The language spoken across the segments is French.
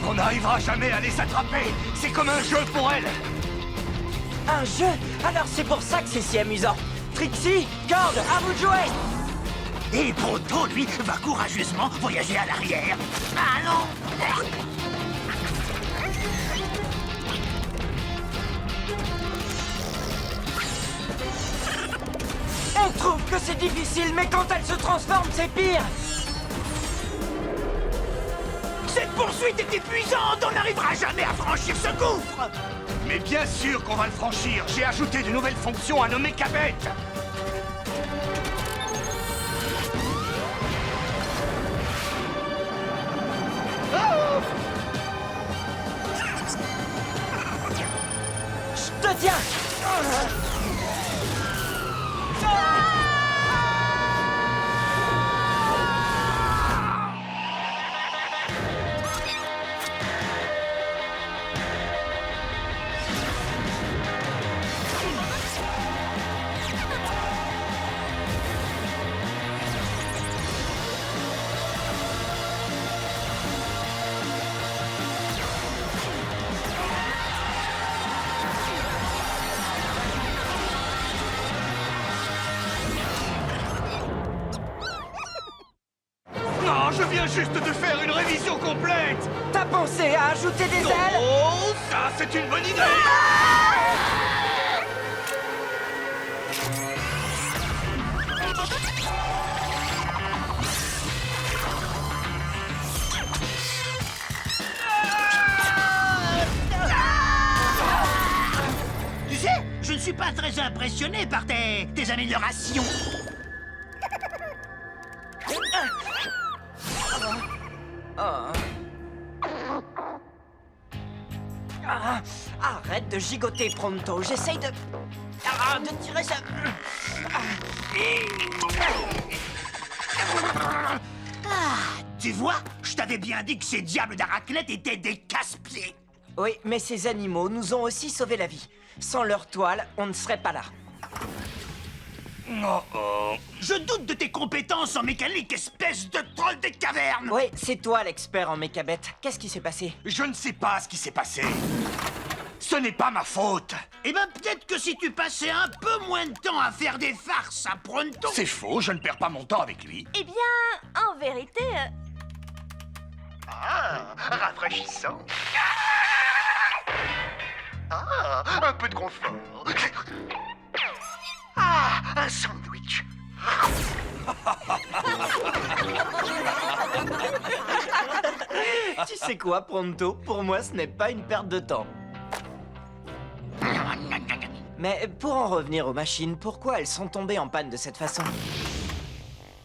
qu'on n'arrivera jamais à les attraper. C'est comme un jeu pour elles. Un jeu? Alors c'est pour ça que c'est si amusant. Trixie, Cord, à vous de jouer! Et Proto, lui, va courageusement voyager à l'arrière. Allons! On trouve que c'est difficile, mais quand elle se transforme, c'est pire! Cette poursuite est épuisante, on n'arrivera jamais à franchir ce gouffre! Mais bien sûr qu'on va le franchir. J'ai ajouté de nouvelles fonctions à nos mécabêtes. Je te tiens! Non, je viens juste de faire une révision complète. T'as pensé à ajouter des ailes? Oh, ça, c'est une bonne idée. Tu sais, je ne suis pas très impressionné par tes améliorations. Ah, arrête de gigoter, Pronto. J'essaye de tirer ça. Tu vois, je t'avais bien dit que ces diables d'Araclette étaient des casse-pieds. Oui, mais ces animaux nous ont aussi sauvé la vie. Sans leur toile, on ne serait pas là. Oh, oh. Je doute de tes compétences en mécanique, espèce de troll des cavernes. Oui, c'est toi l'expert en mécabête. Qu'est-ce qui s'est passé? Je ne sais pas ce qui s'est passé. Ce n'est pas ma faute. Eh ben, peut-être que si tu passais un peu moins de temps à faire des farces à Pronto... C'est faux, je ne perds pas mon temps avec lui. Eh bien, en vérité... Ah, rafraîchissant. Ah, un peu de confort. Ah, un sandwich. Tu sais quoi, Pronto? Pour moi, ce n'est pas une perte de temps. Mais pour en revenir aux machines, pourquoi elles sont tombées en panne de cette façon?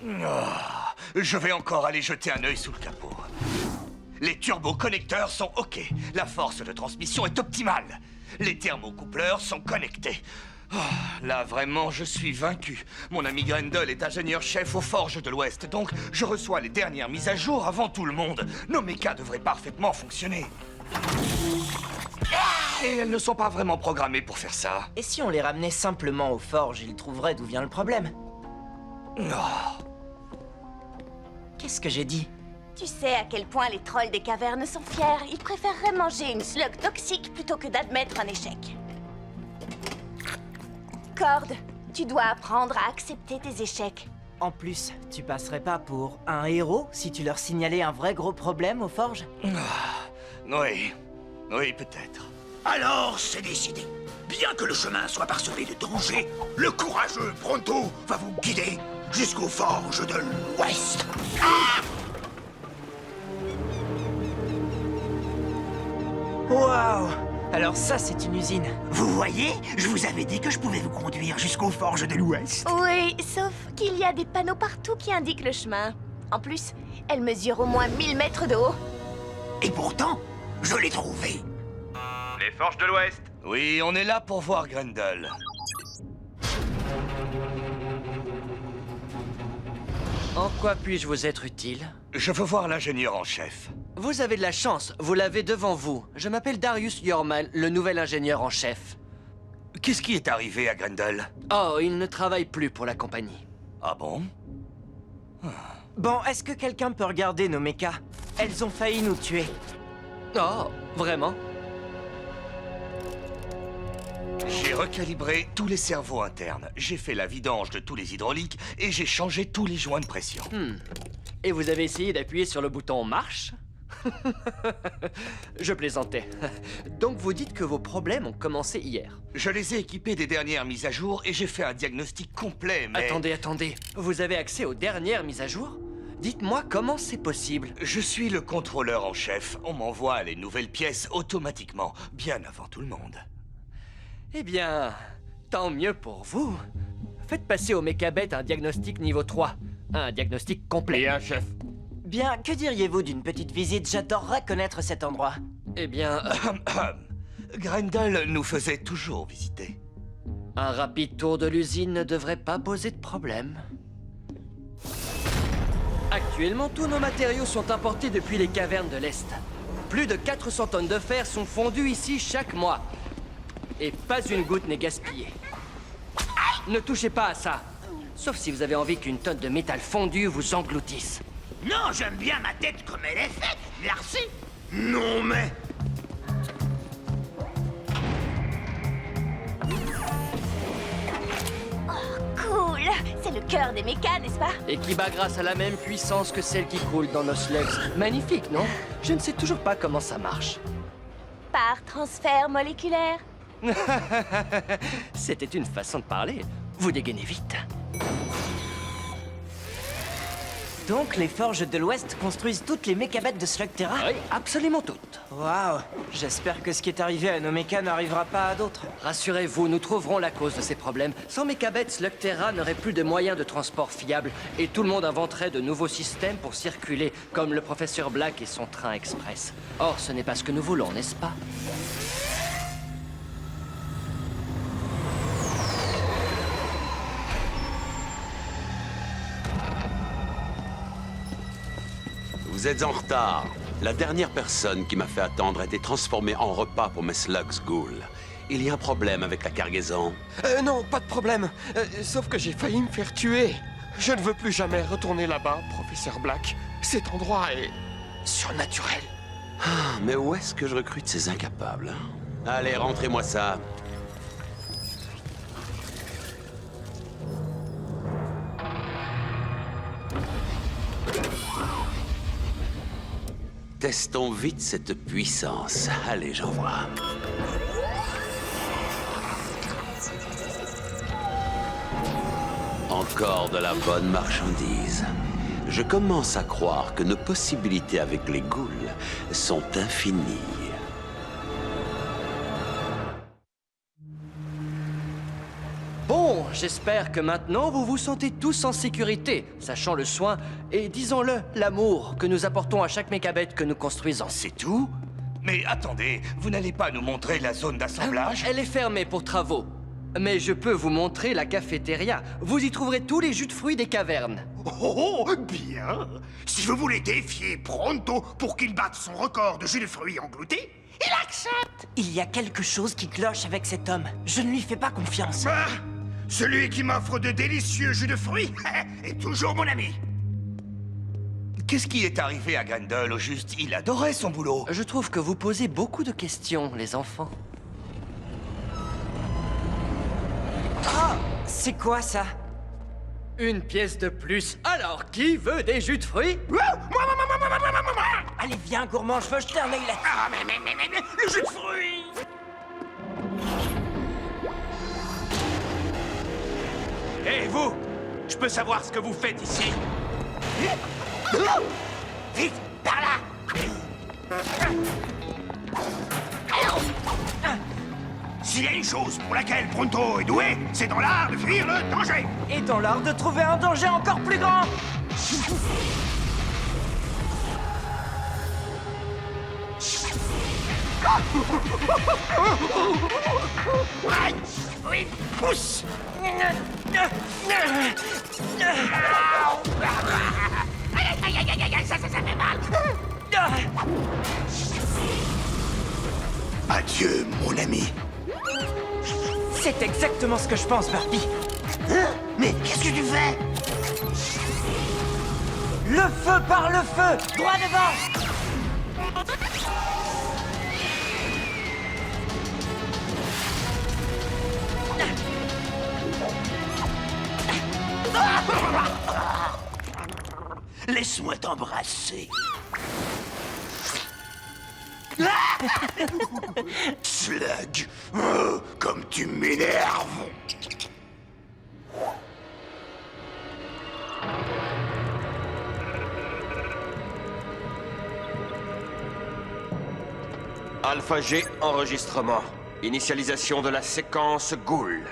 Je vais encore aller jeter un œil sous le capot. Les turboconnecteurs sont OK. La force de transmission est optimale. Les thermocoupleurs sont connectés. Oh, là, vraiment, je suis vaincu. Mon ami Grendel est ingénieur-chef aux Forges de l'Ouest, donc je reçois les dernières mises à jour avant tout le monde. Nos mechas devraient parfaitement fonctionner. Et elles ne sont pas vraiment programmées pour faire ça. Et si on les ramenait simplement aux forges, ils trouveraient d'où vient le problème. Oh. Qu'est-ce que j'ai dit? Tu sais à quel point les trolls des cavernes sont fiers. Ils préféreraient manger une slug toxique plutôt que d'admettre un échec. Cord, tu dois apprendre à accepter tes échecs. En plus, tu passerais pas pour un héros si tu leur signalais un vrai gros problème aux forges? Oui, oui, peut-être. Alors, c'est décidé. Bien que le chemin soit parsemé de dangers, le courageux Pronto va vous guider jusqu'aux forges de l'Ouest. Waouh! Alors ça, c'est une usine. Vous voyez, je vous avais dit que je pouvais vous conduire jusqu'aux forges de l'Ouest. Oui, sauf qu'il y a des panneaux partout qui indiquent le chemin. En plus, elle mesure au moins 1000 mètres de haut. Et pourtant, je l'ai trouvé. Les Forges de l'Ouest. Oui, on est là pour voir Grendel. En quoi puis-je vous être utile? Je veux voir l'ingénieur en chef. Vous avez de la chance, vous l'avez devant vous. Je m'appelle Darius Yorman, le nouvel ingénieur en chef. Qu'est-ce qui est arrivé à Grendel? Oh, il ne travaille plus pour la compagnie. Ah bon? Bon, est-ce que quelqu'un peut regarder nos mechas? Elles ont failli nous tuer. Oh, vraiment? J'ai recalibré tous les cerveaux internes, j'ai fait la vidange de tous les hydrauliques et j'ai changé tous les joints de pression. Et vous avez essayé d'appuyer sur le bouton marche? Je plaisantais. Donc vous dites que vos problèmes ont commencé hier. Je les ai équipés des dernières mises à jour et j'ai fait un diagnostic complet, mais... Attendez. Vous avez accès aux dernières mises à jour? Dites-moi comment c'est possible. Je suis le contrôleur en chef. On m'envoie les nouvelles pièces automatiquement, bien avant tout le monde. Eh bien, tant mieux pour vous. Faites passer au Mechabet un diagnostic niveau 3. Un diagnostic complet. Et un chef. Bien, que diriez-vous d'une petite visite? J'adorerais connaître cet endroit. Eh bien, Grendel nous faisait toujours visiter. un rapide tour de l'usine ne devrait pas poser de problème. Actuellement, tous nos matériaux sont importés depuis les cavernes de l'Est. Plus de 400 tonnes de fer sont fondues ici chaque mois. Et pas une goutte n'est gaspillée. Ne touchez pas à ça. Sauf si vous avez envie qu'une tonne de métal fondu vous engloutisse. Non, j'aime bien ma tête comme elle est faite, merci. Non, mais... Cool. C'est le cœur des mécas, n'est-ce pas? Et qui bat grâce à la même puissance que celle qui coule dans nos slugs. Magnifique, non? Je ne sais toujours pas comment ça marche. Par transfert moléculaire. C'était une façon de parler. Vous dégainez vite. Donc, les forges de l'Ouest construisent toutes les Mechabets de Slugterra? Oui, absolument toutes. Waouh. J'espère que ce qui est arrivé à nos mechas n'arrivera pas à d'autres. Rassurez-vous, nous trouverons la cause de ces problèmes. Sans Mechabet, Slugterra n'aurait plus de moyens de transport fiables et tout le monde inventerait de nouveaux systèmes pour circuler, comme le professeur Black et son train express. Or, ce n'est pas ce que nous voulons, n'est-ce pas? Vous êtes en retard. La dernière personne qui m'a fait attendre a été transformée en repas pour mes slugs ghouls. Il y a un problème avec la cargaison. Non, pas de problème. Sauf que j'ai failli me faire tuer. Je ne veux plus jamais retourner là-bas, professeur Black. Cet endroit est... surnaturel. Ah, mais où est-ce que je recrute ces incapables? Allez, rentrez-moi ça. Testons vite cette puissance. Allez, j'envoie. Encore de la bonne marchandise. Je commence à croire que nos possibilités avec les ghouls sont infinies. Bon, j'espère que maintenant vous vous sentez tous en sécurité, sachant le soin et, disons-le, l'amour que nous apportons à chaque Mechabet que nous construisons. C'est tout? Mais attendez, vous n'allez pas nous montrer la zone d'assemblage? Elle est fermée pour travaux. Mais je peux vous montrer la cafétéria. Vous y trouverez tous les jus de fruits des cavernes. Oh, bien. Si vous voulez défier Pronto pour qu'il batte son record de jus de fruits engloutis, il accepte. Il y a quelque chose qui cloche avec cet homme. Je ne lui fais pas confiance. Ah, celui qui m'offre de délicieux jus de fruits est toujours mon ami. Qu'est-ce qui est arrivé à Grendel au juste? Il adorait son boulot. Je trouve que vous posez beaucoup de questions, les enfants. Ah, c'est quoi ça? Une pièce de plus. Alors, qui veut des jus de fruits? Allez, viens, gourmand, je veux jeter un œil là. Ah, mais, le jus de fruits. Hé, vous! Je peux savoir ce que vous faites ici? Vite, par là. S'il y a une chose pour laquelle Pronto est doué, c'est dans l'art de fuir le danger. Et dans l'art de trouver un danger encore plus grand. Aïe, oui, pousse. Aïe, ça fait mal. Adieu, mon ami. C'est exactement ce que je pense, Barbie. Hein? Mais qu'est-ce que tu fais? Le feu par le feu, droit devant. Laisse-moi t'embrasser. Slug, oh, comme tu m'énerves. Alpha G, enregistrement. Initialisation de la séquence Ghoul.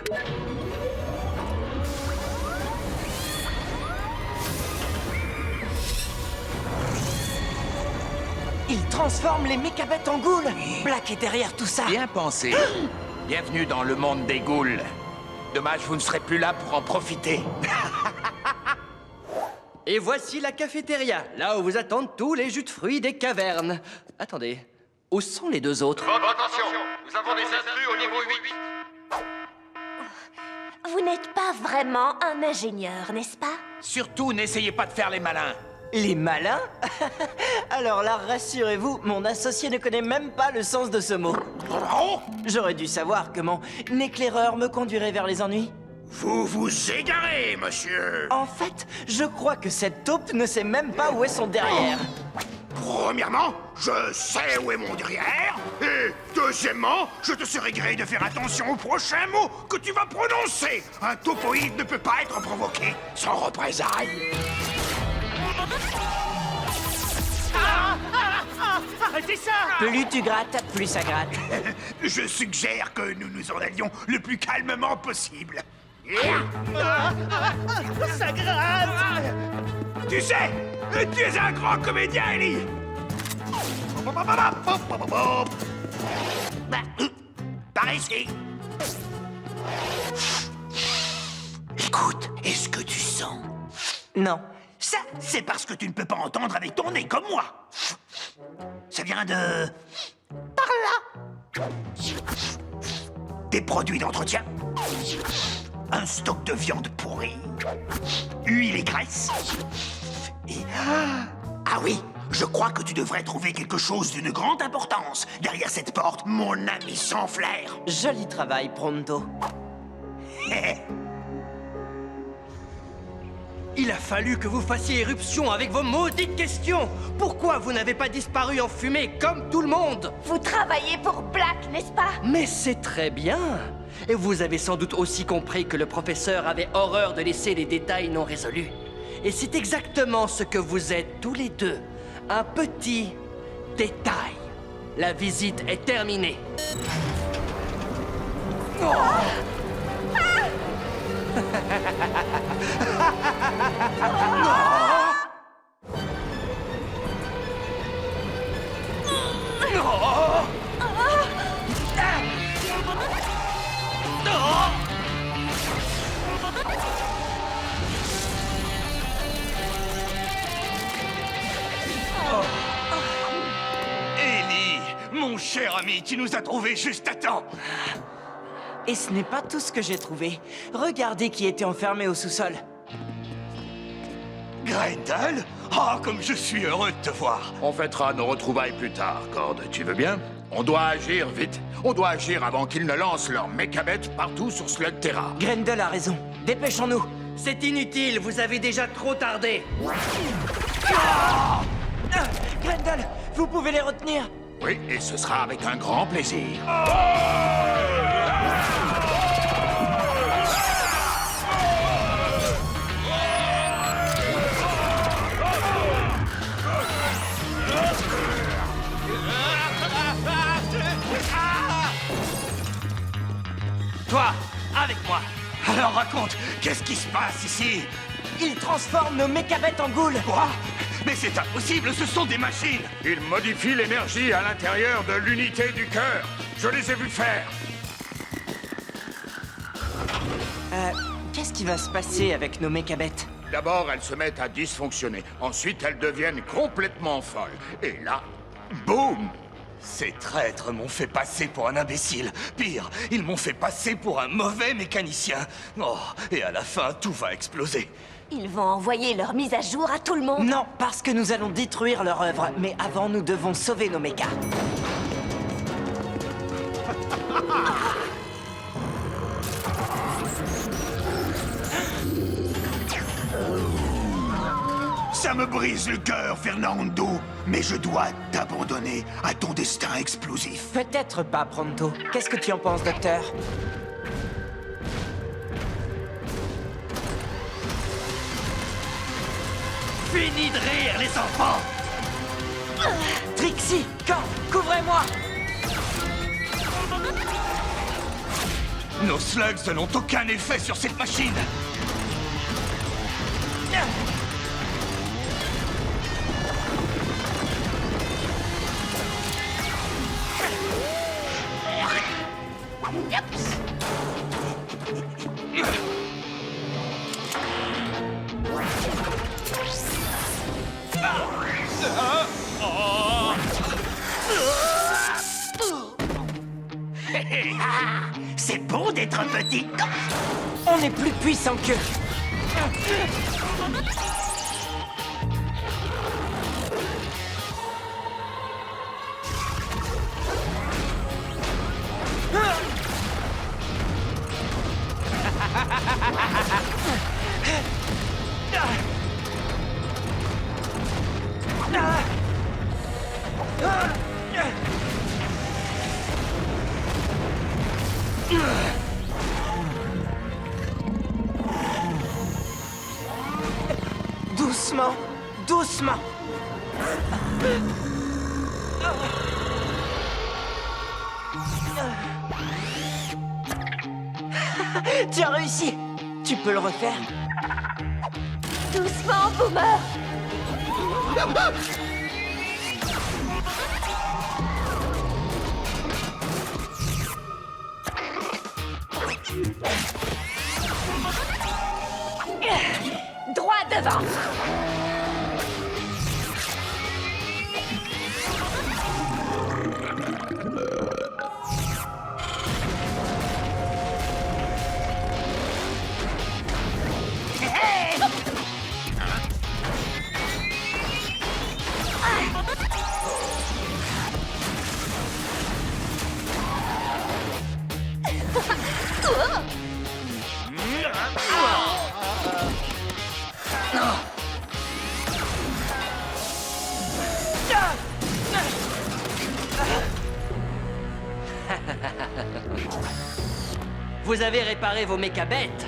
Il transforme les mécabêtes en ghouls. Black est derrière tout ça. Bien pensé. Bienvenue dans le monde des ghouls. Dommage, vous ne serez plus là pour en profiter. Et voici la cafétéria, là où vous attendent tous les jus de fruits des cavernes. Attendez, où sont les deux autres? Attention, nous avons des intrus au niveau 8. Vous n'êtes pas vraiment un ingénieur, n'est-ce pas? Surtout, n'essayez pas de faire les malins. Les malins? Alors là, rassurez-vous, mon associé ne connaît même pas le sens de ce mot. J'aurais dû savoir que mon éclaireur me conduirait vers les ennuis. Vous vous égarez, monsieur. En fait, je crois que cette taupe ne sait même pas où est son derrière. Premièrement, je sais où est mon derrière. Et deuxièmement, je te serais gré de faire attention aux prochains mots que tu vas prononcer. Un topoïde ne peut pas être provoqué sans représailles. Arrêtez ça! Plus tu grattes, plus ça gratte. Je suggère que nous nous en allions le plus calmement possible. Ça gratte! Tu sais, tu es un grand comédien, Ellie. Par ici. Écoute, est-ce que tu sens? Non. Ça, c'est parce que tu ne peux pas entendre avec ton nez comme moi. Ça vient de... par là. Des produits d'entretien. Un stock de viande pourrie. Huile et graisse. Et... Ah oui, je crois que tu devrais trouver quelque chose d'une grande importance derrière cette porte, mon ami sans flair. Joli travail, Pronto. Il a fallu que vous fassiez éruption avec vos maudites questions. Pourquoi vous n'avez pas disparu en fumée comme tout le monde? Vous travaillez pour Black, n'est-ce pas? Mais c'est très bien. Et vous avez sans doute aussi compris que le professeur avait horreur de laisser les détails non résolus. Et c'est exactement ce que vous êtes tous les deux. Un petit détail. La visite est terminée. Ellie, mon cher ami, tu nous as trouvés juste à temps. Et ce n'est pas tout ce que j'ai trouvé. Regardez qui était enfermé au sous-sol. Grendel? Ah, comme je suis heureux de te voir. On fêtera nos retrouvailles plus tard, Cord. Tu veux bien? On doit agir vite. On doit agir avant qu'ils ne lancent leurs mécabêtes partout sur Slugterra. Grendel a raison. Dépêchons-nous. C'est inutile, vous avez déjà trop tardé. Grendel, vous pouvez les retenir. Oui, et ce sera avec un grand plaisir. Toi, avec moi. Alors raconte, qu'est-ce qui se passe ici? Il transforme nos mécabêtes en ghouls. Quoi? Mais c'est impossible, ce sont des machines. Ils modifient l'énergie à l'intérieur de l'unité du cœur. Je les ai vus faire. Qu'est-ce qui va se passer avec nos mécabêtes? D'abord, elles se mettent à dysfonctionner. Ensuite, elles deviennent complètement folles. Et là, boum! Ces traîtres m'ont fait passer pour un imbécile. Pire, ils m'ont fait passer pour un mauvais mécanicien. Oh, et à la fin, tout va exploser. Ils vont envoyer leur mise à jour à tout le monde. Non, parce que nous allons détruire leur œuvre. Mais avant, nous devons sauver nos mechas. Ça me brise le cœur, Fernando, mais je dois t'abandonner à ton destin explosif. Peut-être pas, Pronto. Qu'est-ce que tu en penses, docteur? Fini de rire, les enfants! Trixie, Quand, couvrez-moi! Nos slugs n'ont aucun effet sur cette machine. C'est bon d'être petit. On est plus puissant qu'eux. Doucement, doucement. Tu as réussi. Tu peux le refaire? Doucement, Boomer. Droit devant. Vous avez réparé vos mécabêtes.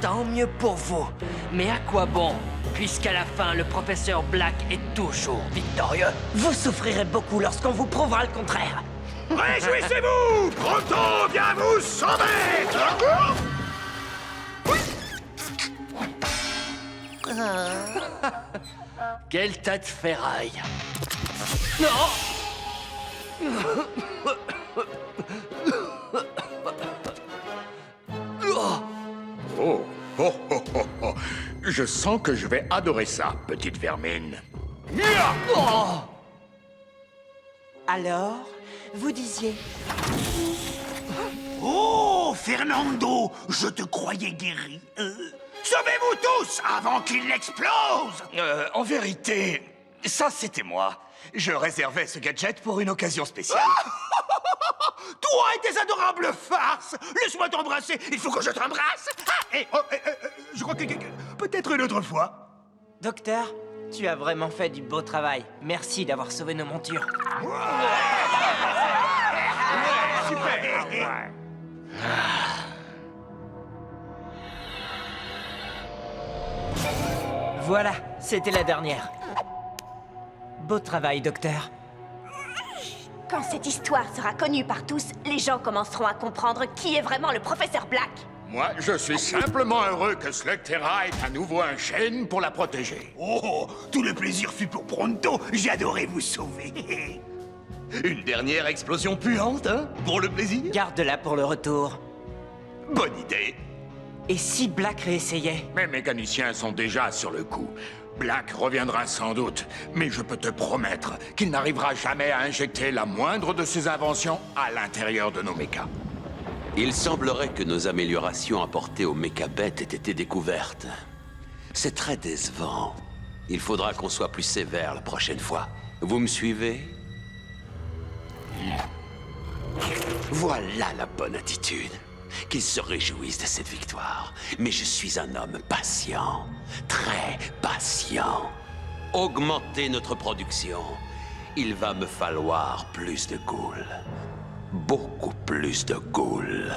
Tant mieux pour vous. Mais à quoi bon, puisqu'à la fin, le professeur Black est toujours victorieux? Vous souffrirez beaucoup lorsqu'on vous prouvera le contraire. Réjouissez-vous! Pronto vient vous sauver! Quel tas de ferraille. Non! Oh, oh, oh, oh, oh. Je sens que je vais adorer ça, petite vermine. Alors, vous disiez... Oh, Fernando, je te croyais guéri. Sauvez-vous tous avant qu'il n'explose! En vérité, ça c'était moi. Je réservais ce gadget pour une occasion spéciale. Toi et tes adorables farces! Laisse-moi t'embrasser! Il faut que je t'embrasse! Je crois que peut-être une autre fois. Docteur, tu as vraiment fait du beau travail. Merci d'avoir sauvé nos montures. Super! Voilà, c'était la dernière. Beau travail, docteur. Quand cette histoire sera connue par tous, les gens commenceront à comprendre qui est vraiment le professeur Black. Moi, je suis simplement heureux que Slugterra ait à nouveau un chêne pour la protéger. Oh, tout le plaisir fut pour Pronto. J'ai adoré vous sauver. Une dernière explosion puante, hein? Pour le plaisir? Garde-la pour le retour. Bonne idée. Et si Black réessayait? Mes mécaniciens sont déjà sur le coup. Black reviendra sans doute, mais je peux te promettre qu'il n'arrivera jamais à injecter la moindre de ses inventions à l'intérieur de nos mechas. Il semblerait que nos améliorations apportées aux mécabêtes aient été découvertes. C'est très décevant. Il faudra qu'on soit plus sévère la prochaine fois. Vous me suivez? Voilà la bonne attitude. Qu'ils se réjouissent de cette victoire. Mais je suis un homme patient. Très patient. augmenter notre production. Il va me falloir plus de ghouls. Beaucoup plus de ghouls.